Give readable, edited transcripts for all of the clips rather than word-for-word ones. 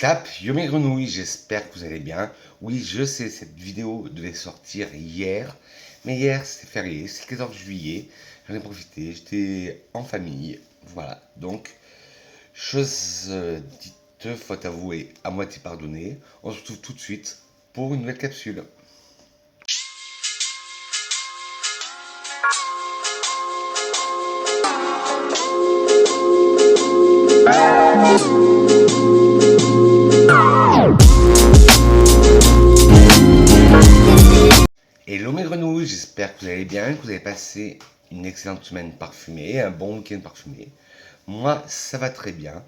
Slap, yo mes grenouilles, j'espère que vous allez bien. Oui, je sais, cette vidéo devait sortir hier, mais hier c'était férié, c'est le 14 juillet, j'en ai profité, j'étais en famille, voilà. Donc, chose dite, faute avouée, à moitié pardonnée, on se retrouve tout de suite pour une nouvelle capsule. Hello mes grenouilles, j'espère que vous allez bien, que vous avez passé une excellente semaine parfumée, un bon week-end parfumé. Moi, ça va très bien.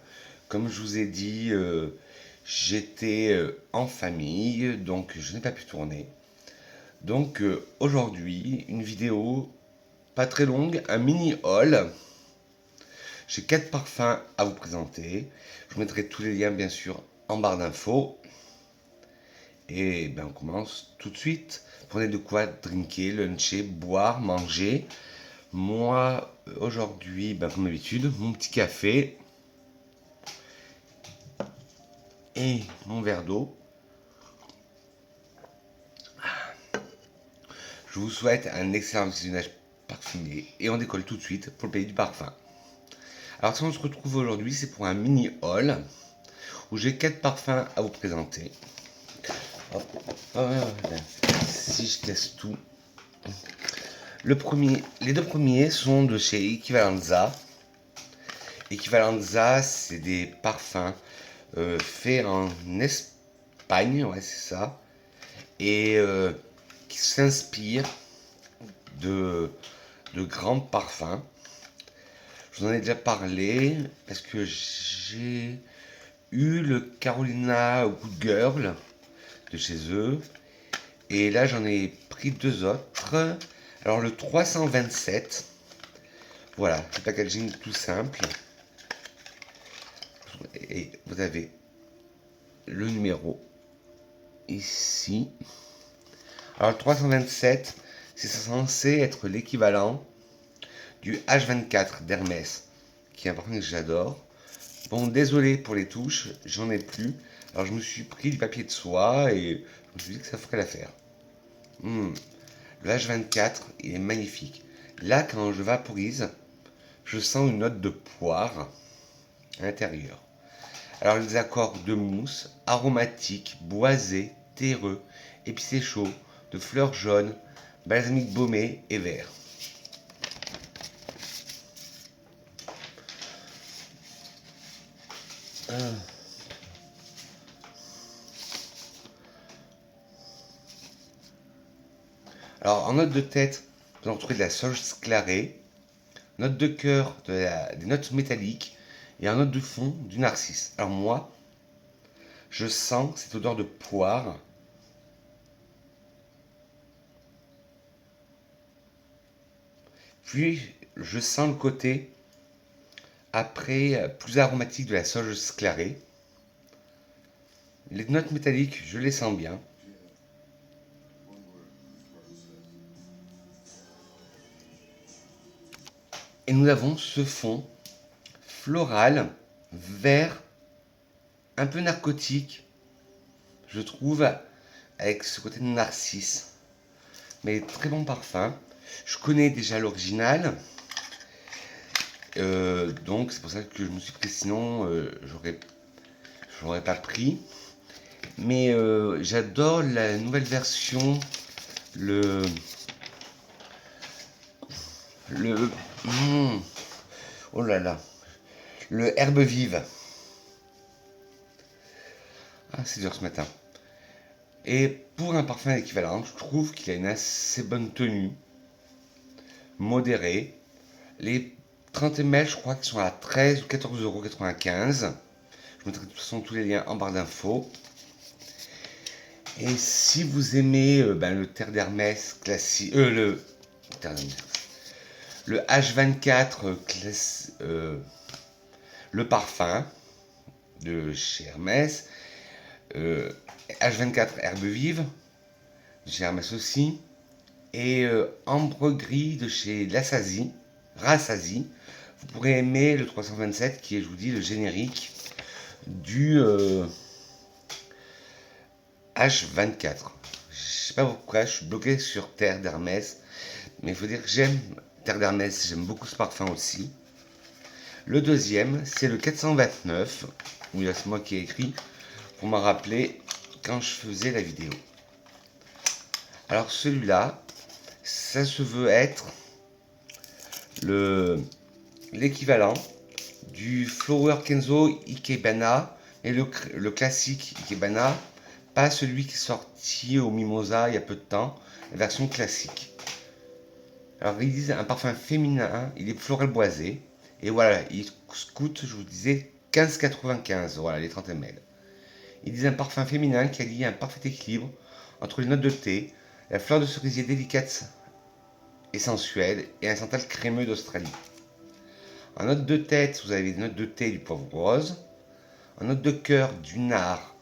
Comme je vous ai dit, j'étais en famille, donc je n'ai pas pu tourner. Donc aujourd'hui, une vidéo pas très longue, un mini haul. J'ai 4 parfums à vous présenter. Je vous mettrai tous les liens bien sûr en barre d'infos. Et ben on commence tout de suite. Prenez de quoi drinker, luncher, boire, manger. Moi, aujourd'hui, ben, comme d'habitude, mon petit café et mon verre d'eau. Je vous souhaite un excellent visionnage parfumé et on décolle tout de suite pour le pays du parfum. Alors si on se retrouve aujourd'hui, c'est pour un mini haul où j'ai 4 parfums à vous présenter. Si je casse tout. Les deux premiers sont de chez Equivalenza. Equivalenza, c'est des parfums faits en Espagne, ouais c'est ça, et qui s'inspirent de grands parfums. Je vous en ai déjà parlé parce que j'ai eu le Carolina Good Girl de chez eux. Et là, j'en ai pris deux autres. Alors, le 327. Voilà, le packaging tout simple. Et vous avez le numéro ici. Alors, le 327, c'est censé être l'équivalent du H24 d'Hermès, qui est un parfum que j'adore. Bon, désolé pour les touches, j'en ai plus. Alors, je me suis pris du papier de soie et je me suis dit que ça ferait l'affaire. Le H24, il est magnifique. Là, quand je vaporise, je sens une note de poire à l'intérieur. Alors, les accords de mousse, aromatiques, boisés, terreux, épicé chaud, de fleurs jaunes, balsamique baumé et vert. Alors, en note de tête, vous allez retrouver de la sauge clarée, note de cœur, des notes métalliques, et en note de fond, du narcisse. Alors moi, je sens cette odeur de poire. Puis, je sens le côté, après, plus aromatique de la sauge clarée. Les notes métalliques, je les sens bien. Et nous avons ce fond floral, vert, un peu narcotique, je trouve, avec ce côté de narcisse. Mais très bon parfum. Je connais déjà l'original. Donc c'est pour ça que je me suis pris, sinon j'aurais pas pris. Mais j'adore la nouvelle version, le oh là là, le herbe vive. Ah, c'est dur ce matin. Et pour un parfum équivalent, je trouve qu'il a une assez bonne tenue, modérée. Les 30 ml, je crois qu'ils sont à 13 ou 14,95 €. Je mettrai de toute façon tous les liens en barre d'infos. Et si vous aimez le terre d'Hermès classique, le H24 le parfum de chez Hermès, H24 herbe vive de chez Hermès aussi, et ambre gris de chez Rassasi. Vous pourrez aimer le 327 qui est, je vous dis, le générique du H24. Je sais pas pourquoi, je suis bloqué sur Terre d'Hermès, mais il faut dire que j'aime Terre d'Hermès, j'aime beaucoup ce parfum aussi. Le deuxième, c'est le 429, oui, c'est moi qui ai écrit, pour m'en rappeler quand je faisais la vidéo. Alors celui-là, ça se veut être l'équivalent du Flower Kenzo Ikebana et le classique Ikebana, pas celui qui est sorti au Mimosa il y a peu de temps, la version classique. Alors ils disent un parfum féminin, il est floral boisé, et voilà, il coûte, je vous disais, 15,95, voilà, les 30 ml. Ils disent un parfum féminin qui allie un parfait équilibre entre les notes de thé, la fleur de cerisier délicate et sensuelle, et un santal crémeux d'Australie. En note de tête, vous avez des notes de thé et du poivre rose. En note de cœur, du nard,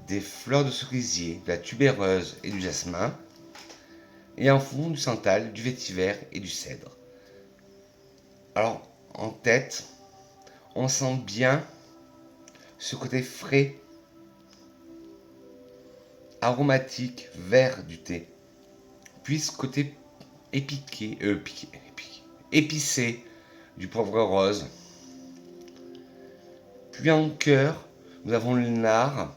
des fleurs de cerisier, de la tubéreuse et du jasmin. Et en fond, du santal, du vétiver et du cèdre. Alors, en tête, on sent bien ce côté frais, aromatique, vert du thé. Puis ce côté épicé du poivre rose. Puis en cœur, nous avons le nard,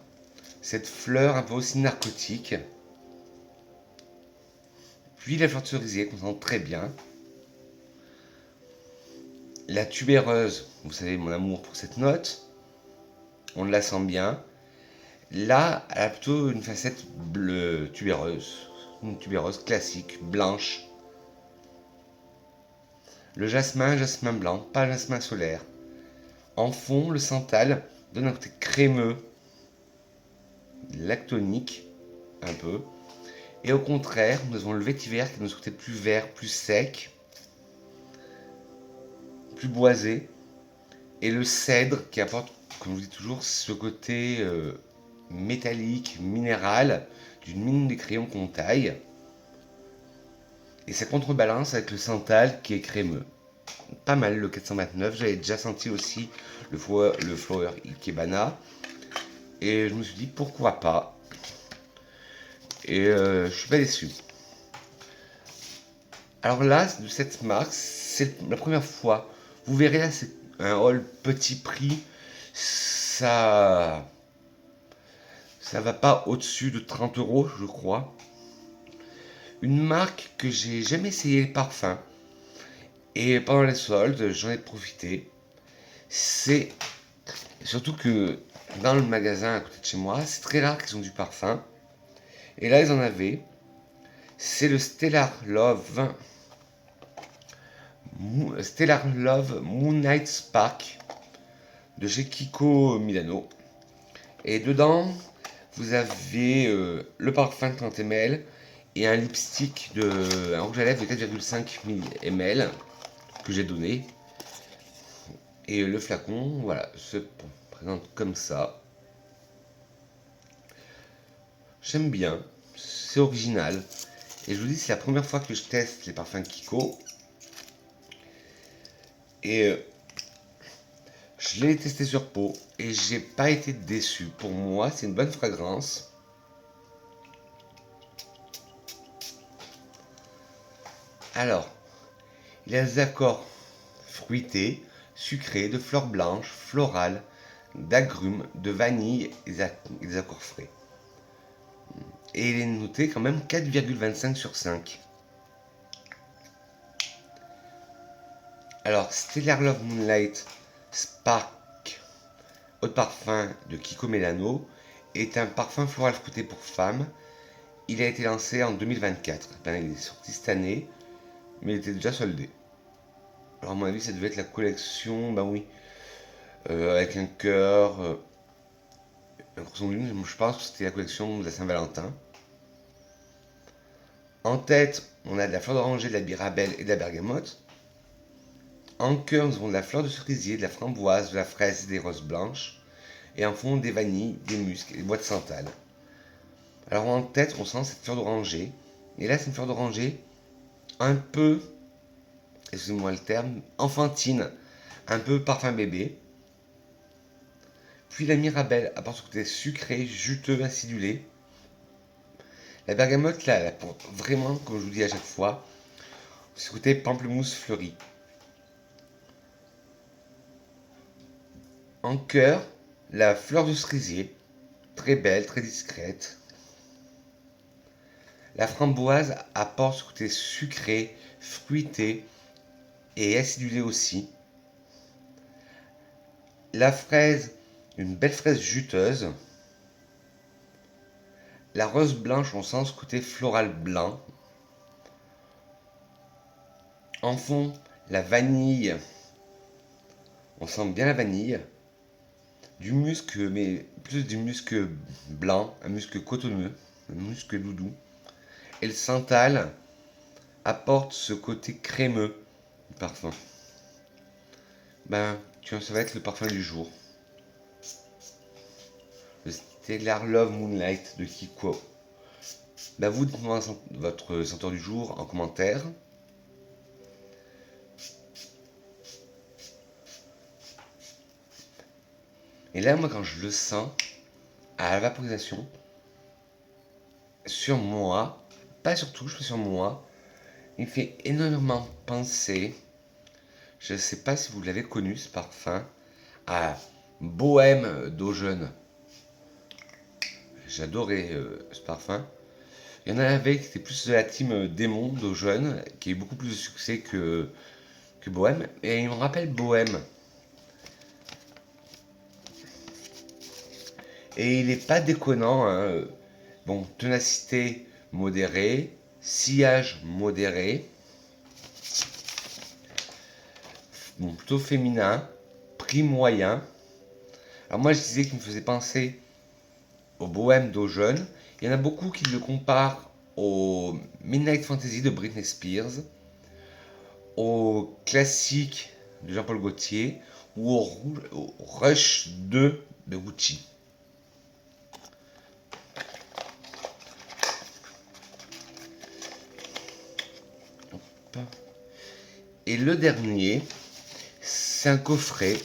cette fleur un peu aussi narcotique. Puis la fleur de cerisier qu'on sent très bien. La tubéreuse, vous savez mon amour pour cette note, on la sent bien. Là, elle a plutôt une facette bleue tubéreuse, une tubéreuse classique, blanche. Le jasmin, jasmin blanc, pas jasmin solaire. En fond, le santal donne un côté crémeux, lactonique, un peu. Et au contraire, nous avons le vétiver qui donne ce côté plus vert, plus sec, plus boisé. Et le cèdre qui apporte, comme je vous dis toujours, ce côté métallique, minéral, d'une mine de crayon qu'on taille. Et ça contrebalance avec le santal qui est crémeux. Pas mal le 429, j'avais déjà senti aussi le Flower Ikebana. Et je me suis dit pourquoi pas. Et je suis pas déçu. Alors là, de cette marque, c'est la première fois. Vous verrez là, c'est un haul petit prix. Ça va pas au-dessus de 30 euros, je crois. Une marque que j'ai jamais essayé les parfums. Et pendant les soldes, j'en ai profité. C'est surtout que dans le magasin à côté de chez moi, c'est très rare qu'ils ont du parfum. Et là, ils en avaient. C'est le Stellar Love Moonlight Spark de chez Kiko Milano. Et dedans, vous avez le parfum de 30 ml et un lipstick un rouge à lèvres de 4,5 ml que j'ai donné. Et le flacon, voilà, se présente comme ça. J'aime bien, c'est original. Et je vous dis, c'est la première fois que je teste les parfums Kiko. Et je l'ai testé sur peau et j'ai pas été déçu. Pour moi, c'est une bonne fragrance. Alors, il a des accords fruités, sucrés, de fleurs blanches, florales, d'agrumes, de vanille et des accords frais. Et il est noté quand même 4,25 sur 5. Alors, Stellar Love Moonlight Spark Eau de parfum de Kiko Milano est un parfum floral fruité pour femmes. Il a été lancé en 2024. Ben, il est sorti cette année, mais il était déjà soldé. Alors, à mon avis, ça devait être la collection, ben oui, avec un cœur, un courson de lune. Je pense que c'était la collection de la Saint-Valentin. En tête, on a de la fleur d'oranger, de la mirabelle et de la bergamote. En cœur, nous avons de la fleur de cerisier, de la framboise, de la fraise et des roses blanches. Et en fond, des vanilles, des muscs et des bois de santal. Alors en tête, on sent cette fleur d'oranger. Et là, c'est une fleur d'oranger un peu, excusez-moi le terme, enfantine, un peu parfum bébé. Puis la mirabelle apporte ce côté sucré, juteux, acidulé. La bergamote, là, elle apporte vraiment, comme je vous dis à chaque fois, ce côté pamplemousse fleuri. En cœur, la fleur de cerisier, très belle, très discrète. La framboise apporte ce côté sucré, fruité et acidulé aussi. La fraise, une belle fraise juteuse. La rose blanche, on sent ce côté floral blanc. En fond, la vanille, on sent bien la vanille. Du musc, mais plus du musc blanc, un musc cotonneux, un musc doudou. Et le santal apporte ce côté crémeux du parfum. Ben, tu vois, ça va être le parfum du jour. Le Stellar Love Moonlight de Kiko. Ben, vous dites-moi votre senteur du jour en commentaire. Et là, moi, quand je le sens à la vaporisation, sur moi, pas sur tout, je fais sur moi, il me fait énormément penser, je ne sais pas si vous l'avez connu ce parfum, à Bohème d'eau jeune. J'adorais ce parfum. Il y en avait qui étaient plus de la team démon d'eau jeune, qui a eu beaucoup plus de succès que Bohème. Et il me rappelle Bohème. Et il n'est pas déconnant. Hein. Bon, ténacité modérée, sillage modéré. Bon, plutôt féminin, prix moyen. Alors moi je disais qu'il me faisait penser au Bohème d'eau jeune. Il y en a beaucoup qui le comparent au Midnight Fantasy de Britney Spears, au classique de Jean-Paul Gaultier ou au Rush 2 de Gucci. Et le dernier, c'est un coffret.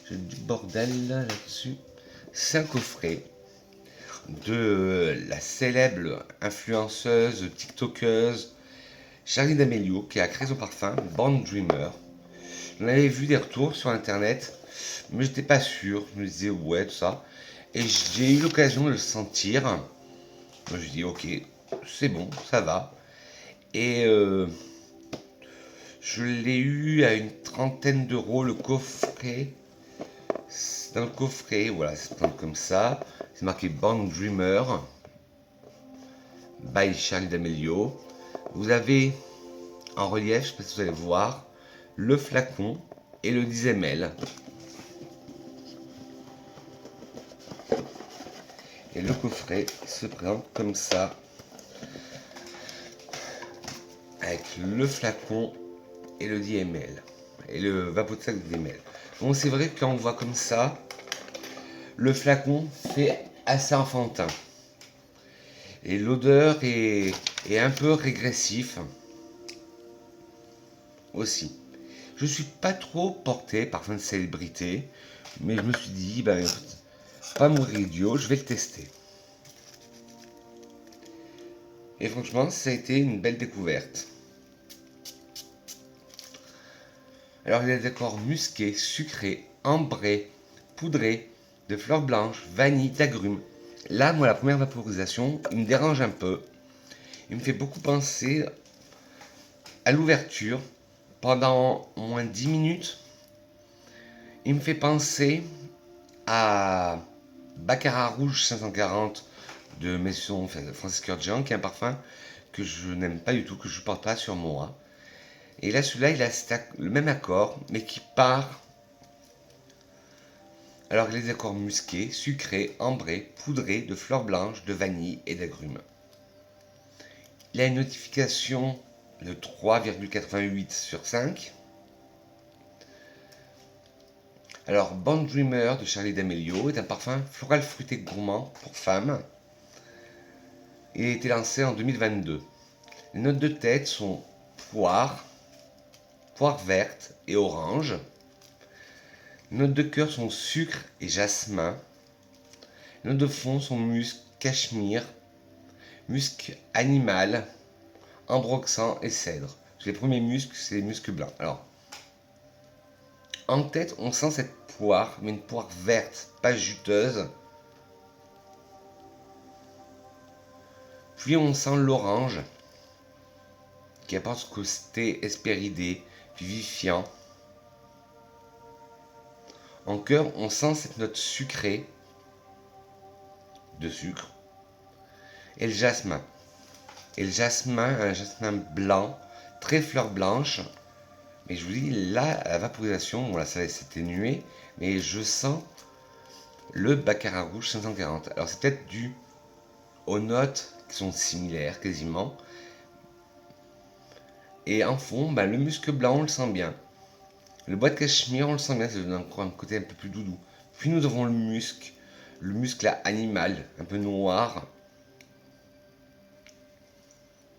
J'ai du bordel là-dessus. C'est un coffret de la célèbre influenceuse, tiktokeuse Charli D'Amelio qui a créé son parfum Born Dreamer. J'en avais vu des retours sur internet, mais j'étais pas sûr. Je me disais ouais, tout ça. Et j'ai eu l'occasion de le sentir. Moi je dis ok, c'est bon, ça va. Et je l'ai eu à une trentaine d'euros le coffret. Dans le coffret, voilà, c'est comme ça. C'est marqué Born Dreamer by Charli D'Amelio. Vous avez en relief, je ne sais pas si vous allez voir, le flacon et le 10 ml. Et le coffret se présente comme ça, avec le flacon et le 10 ml. Et le vaposac de 10 ml. Bon, c'est vrai que quand on voit comme ça, le flacon fait assez enfantin. Et l'odeur est un peu régressif aussi. Je suis pas trop porté parfum de célébrité, mais je me suis dit, ben, pas mourir idiot, je vais le tester. Et franchement, ça a été une belle découverte. Alors il y a des décors musqués, sucrés, ambrés, poudrés, de fleurs blanches, vanille, d'agrumes. Là, moi, la première vaporisation, il me dérange un peu. Il me fait beaucoup penser à l'ouverture. Pendant au moins 10 minutes, il me fait penser à Baccarat Rouge 540 de Maison Francis Kurkdjian, qui est un parfum que je n'aime pas du tout, que je ne porte pas sur moi. Et là, celui-là, il a le même accord, mais qui part. Alors, les accords musqués, sucrés, ambrés, poudrés, de fleurs blanches, de vanille et d'agrumes. Il a une notification de 3,88 sur 5. Alors, Born Dreamer de Charli D'Amelio est un parfum floral fruité gourmand pour femmes. Il a été lancé en 2022. Les notes de tête sont poire, poire verte et orange. Les notes de cœur sont sucre et jasmin. Les notes de fond sont musc, cachemire, musc animal, ambroxan et cèdre. Les premiers muscs, c'est les muscs blancs. Alors, en tête, on sent cette poire, mais une poire verte, pas juteuse. Puis on sent l'orange, qui apporte ce côté hespéridé, vivifiant. En cœur, on sent cette note sucrée, de sucre, et le jasmin. Et le jasmin, un jasmin blanc, très fleur blanche. Mais je vous dis, là, à la vaporisation, bon là ça va s'atténuer, mais je sens le baccarat rouge 540. Alors c'est peut-être dû aux notes qui sont similaires quasiment. Et en fond, le musc blanc, on le sent bien. Le bois de cachemire, on le sent bien, ça donne encore un côté un peu plus doudou. Puis nous avons le musc là, animal, un peu noir.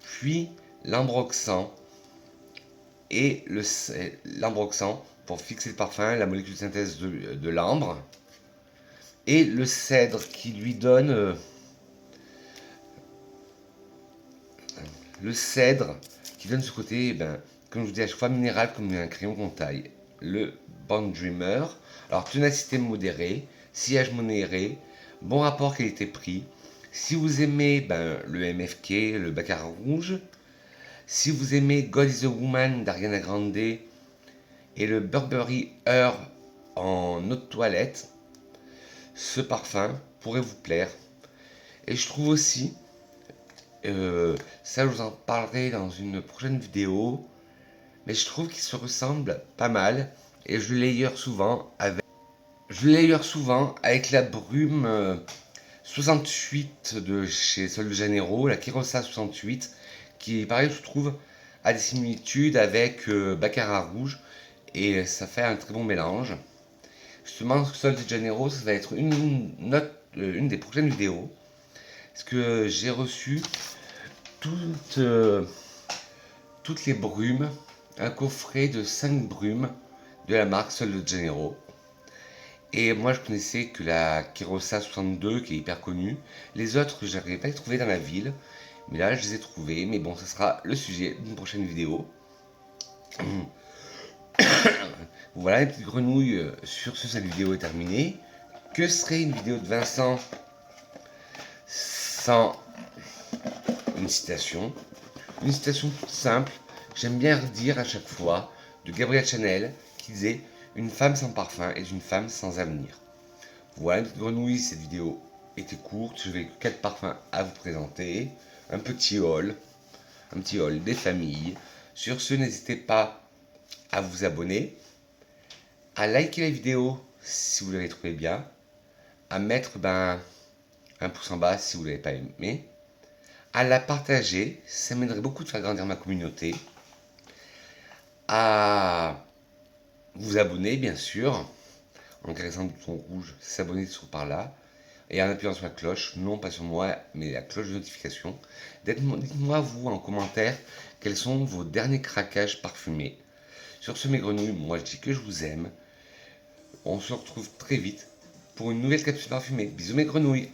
Puis l'ambroxan, et l'ambroxan pour fixer le parfum, la molécule de synthèse de l'ambre, et le cèdre qui lui donne ce côté, comme je vous dis à chaque fois, minéral comme un crayon qu'on taille. Le Bond Dreamer, alors ténacité modérée, sillage modéré, bon rapport qualité-prix. Si vous aimez le MFK, le baccarat rouge, si vous aimez God is a Woman d'Ariana Grande et le Burberry Her en eau de toilette, ce parfum pourrait vous plaire. Et je trouve aussi, ça je vous en parlerai dans une prochaine vidéo, mais je trouve qu'il se ressemble pas mal et je le layer souvent avec la brume 68 de chez Sol de Janeiro, la Quirosa 68, qui pareil je trouve a des similitudes avec Baccarat rouge et ça fait un très bon mélange. Justement, Sol de Janeiro, ça va être une des prochaines vidéos, parce que j'ai reçu toutes les brumes, un coffret de 5 brumes de la marque Sol de Janeiro. Et moi je connaissais que la Quirosa 62 qui est hyper connue. Les autres je n'arrivais pas à les trouver dans la ville. Mais là je les ai trouvés. Mais bon, ça sera le sujet d'une prochaine vidéo. Voilà les petites grenouilles. Sur ce, cette vidéo est terminée. Que serait une vidéo de Vincent sans une citation? Une citation toute simple. J'aime bien redire à chaque fois de Gabrielle Chanel qui disait: une femme sans parfum est une femme sans avenir. Voilà, une petite grenouille, cette vidéo était courte, je vais 4 parfums à vous présenter, un petit haul des familles. Sur ce, n'hésitez pas à vous abonner, à liker la vidéo si vous l'avez trouvé bien, à mettre un pouce en bas si vous ne l'avez pas aimé, à la partager, ça m'aiderait beaucoup de faire grandir ma communauté, à vous abonner bien sûr, en caressant le bouton rouge, s'abonner sur par là, et en appuyant sur la cloche, non pas sur moi, mais la cloche de notification. Dites-moi vous en commentaire quels sont vos derniers craquages parfumés. Sur ce mes grenouilles, moi je dis que je vous aime. On se retrouve très vite pour une nouvelle capsule parfumée. Bisous mes grenouilles.